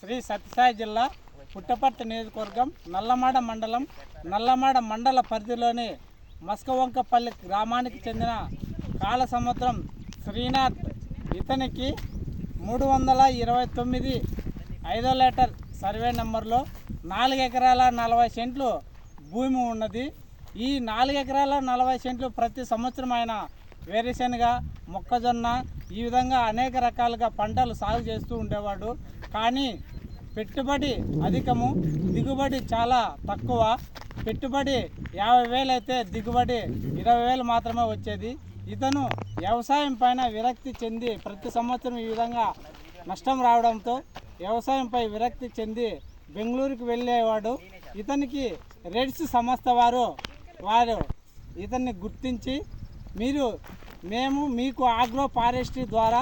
శ్రీ సత్యసాయి జిల్లా పుట్టపర్తి నియోజకవర్గం నల్లమాడ మండల పరిధిలోని మస్కవంకపల్లి గ్రామానికి చెందిన కాల సముద్రం శ్రీనాథ్. ఇతనికి 329 5వ లెటర్ సర్వే నెంబర్లో 4 ఎకరాల 40 సెంట్లు భూమి ఉన్నది. ఈ 4 ఎకరాల 40 సెంట్లు ప్రతి సంవత్సరం ఆయన వేరుశనగ, మొక్కజొన్న ఈ విధంగా అనేక రకాలుగా పంటలు సాగు చేస్తూ ఉండేవాడు. కానీ పెట్టుబడి అధికము, దిగుబడి చాలా తక్కువ. పెట్టుబడి 50,000 అయితే దిగుబడి 20,000 మాత్రమే వచ్చేది. ఇతను వ్యవసాయం పైన విరక్తి చెంది ప్రతి సంవత్సరం ఈ విధంగా నష్టం రావడంతో వ్యవసాయంపై విరక్తి చెంది బెంగళూరుకు వెళ్ళేవాడు. ఇతనికి రెడ్స్ సంస్థ వారు ఇతన్ని గుర్తించి మేము మీకు ఆగ్రో ఫారెస్ట్రీ ద్వారా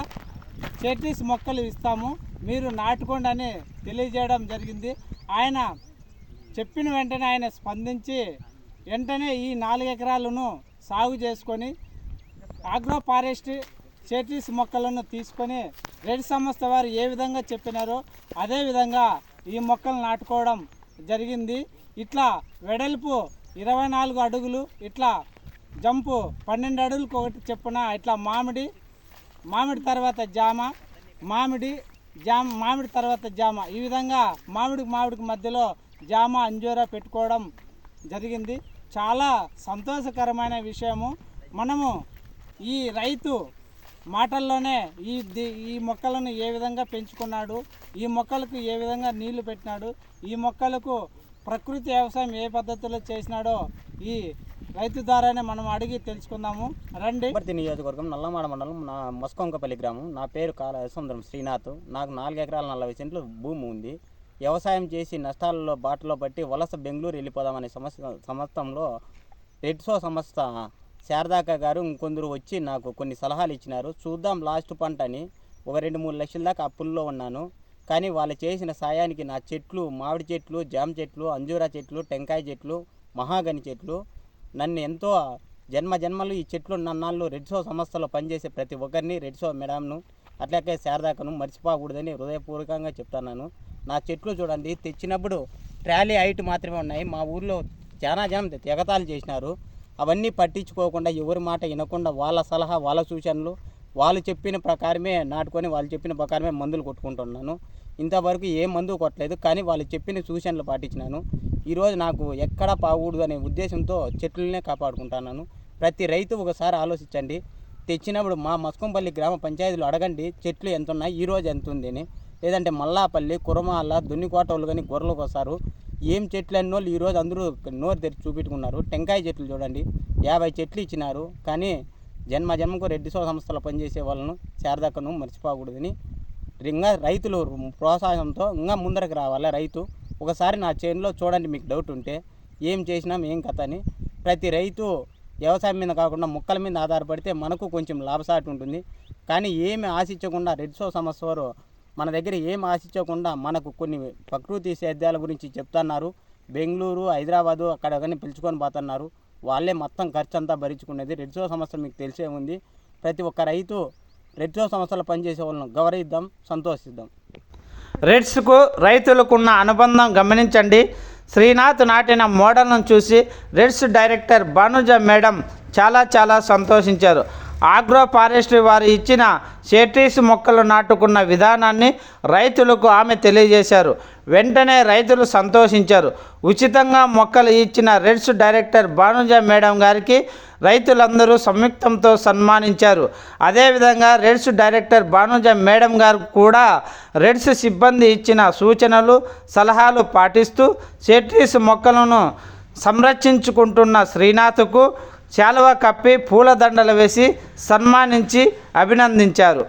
చెట్రీస్ మొక్కలు ఇస్తాము, మీరు నాటుకోండి అని తెలియజేయడం జరిగింది. ఆయన చెప్పిన వెంటనే ఆయన స్పందించి వెంటనే ఈ 4 ఎకరాలను సాగు చేసుకొని ఆగ్రో ఫారెస్ట్రీ చెట్రీస్ మొక్కలను తీసుకొని రెడ్ సంస్థ వారు ఏ విధంగా చెప్పినారో అదేవిధంగా ఈ మొక్కలు నాటుకోవడం జరిగింది. ఇట్లా వెడల్పు 24 అడుగులు, ఇట్లా జంపు 12 అడుగులకు ఒకటి చెప్పున ఇట్లా మామిడి తర్వాత జామ, మామిడి తర్వాత జామ, ఈ విధంగా మామిడికి మధ్యలో జామ అంజూరా పెట్టుకోవడం జరిగింది. చాలా సంతోషకరమైన విషయము. మనము ఈ రైతు మాటల్లోనే ఈ మొక్కలను ఏ విధంగా పెంచుకున్నాడు, ఈ మొక్కలకు ఏ విధంగా నీళ్లు పెట్టినాడు, ఈ మొక్కలకు ప్రకృతి వ్యవసాయం ఏ పద్ధతిలో చేసినాడో ఈ రైతు ద్వారానే మనం అడిగి తెలుసుకుందాము రండి. పుట్టపర్తి నియోజకవర్గం నల్లమాడ మండలం మస్కవంకపల్లి గ్రామం. నా పేరు కాల సముద్రం శ్రీనాథ్. నాకు 4 ఎకరాల 40 సెంట్లు భూమి ఉంది. వ్యవసాయం చేసి నష్టాలలో బాటలో పట్టి వలస బెంగళూరు వెళ్ళిపోదామనే సంవత్సరంలో రెడ్సో సంస్థ శారదాక గారు ఇంకొందరు వచ్చి నాకు కొన్ని సలహాలు ఇచ్చినారు. చూద్దాం లాస్ట్ పంట అని. ఒక 2-3 లక్షల దాకా అప్పుల్లో ఉన్నాను. కానీ వాళ్ళు చేసిన సాయానికి నా చెట్లు, మామిడి చెట్లు, జామ చెట్లు, అంజూరా చెట్లు, టెంకాయ చెట్లు, మహాగని చెట్లు నన్ను ఎంతో జన్మలు ఈ చెట్లు నన్నాళ్ళు రెడ్సో సంస్థలో పనిచేసే ప్రతి ఒక్కరిని, రెడ్సో మేడంను అట్లాగే శారదాకను మర్చిపోకూడదని హృదయపూర్వకంగా చెప్తున్నాను. నా చెట్లు చూడండి, తెచ్చినప్పుడు ట్రాలీ హైట్ మాత్రమే ఉన్నాయి. మా ఊర్లో చాలా జనం ఎగతాళి చేసినారు. అవన్నీ పట్టించుకోకుండా ఎవరి మాట వినకుండా వాళ్ళ సలహా, వాళ్ళ సూచనలు, వాళ్ళు చెప్పిన ప్రకారమే నాటుకొని వాళ్ళు చెప్పిన ప్రకారమే మందులు కొట్టుకుంటున్నాను. ఇంతవరకు ఏ మందు కొట్టలేదు, కానీ వాళ్ళు చెప్పిన సూచనలు పాటించినాను. ఈరోజు నాకు ఎక్కడ పాకూడదు అనే ఉద్దేశంతో చెట్లనే కాపాడుకుంటున్నాను. ప్రతి రైతు ఒకసారి ఆలోచించండి. తెచ్చినప్పుడు మా మస్కంపల్లి గ్రామ పంచాయతీలో అడగండి చెట్లు ఎంత ఉన్నాయి, ఈరోజు ఎంత ఉంది అని. లేదంటే మల్లాపల్లి, కురమాల, దున్నికోటలు కానీ గొర్రెలకు వస్తారు. ఏం చెట్లు అన్నోళ్ళు ఈరోజు అందరూ నోరు తెరిచి చూపెట్టుకున్నారు. టెంకాయ చెట్లు చూడండి, 50 చెట్లు ఇచ్చినారు. కానీ జన్మకు రెడ్డిసో సంస్థలో పనిచేసే వాళ్ళను శారదాకను మర్చిపోకూడదని ఇంకా రైతులు ప్రోత్సాహంతో ఇంకా ముందరకు రావాలి. రైతు ఒకసారి నా చేనులో చూడండి, మీకు డౌట్ ఉంటే ఏం చేసినాం ఏం కథ అని. ప్రతి రైతు వ్యవసాయం మీద కాకుండా మొక్కల మీద ఆధారపడితే మనకు కొంచెం లాభసాటి ఉంటుంది. కానీ ఏమి ఆశించకుండా రెడ్సో సంస్థ వారు మన దగ్గర ఏం ఆశించకుండా మనకు కొన్ని ప్రకృతి సేద్యాల గురించి చెప్తున్నారు. బెంగళూరు, హైదరాబాదు అక్కడ కానీ పిలుచుకొని పోతున్నారు. వాళ్ళే మొత్తం ఖర్చు అంతా భరించుకునేది. రెడ్సో సంస్థ మీకు తెలిసే ఉంది. ప్రతి ఒక్క రైతు రెడ్సో సంస్థలో పనిచేసే వాళ్ళను గౌరవిద్దాం, సంతోషిద్దాం. రెడ్స్కు రైతులకున్న అనుబంధం గమనించండి. శ్రీనాథ్ నాటిన మోడల్ను చూసి రెడ్స్ డైరెక్టర్ భానుజ మేడం చాలా సంతోషించారు. ఆగ్రో ఫారెస్ట్రీ వారు ఇచ్చిన చెట్రీస్ మొక్కలు నాటుకున్న విధానాన్ని రైతులకు ఆమె తెలియజేశారు. వెంటనే రైతులు సంతోషించారు. ఉచితంగా మొక్కలు ఇచ్చిన రెడ్స్ డైరెక్టర్ భానుజ మేడం గారికి రైతులందరూ సంయుక్తంతో సన్మానించారు. అదేవిధంగా రెడ్స్ డైరెక్టర్ భానుజ మేడం గారు కూడా రెడ్స్ సిబ్బంది ఇచ్చిన సూచనలు, సలహాలు పాటిస్తూ చెట్రీస్ మొక్కలను సంరక్షించుకుంటున్న శ్రీనాథ్కు శాలువా కప్పి పూలదండలు వేసి సన్మానించి అభినందించారు.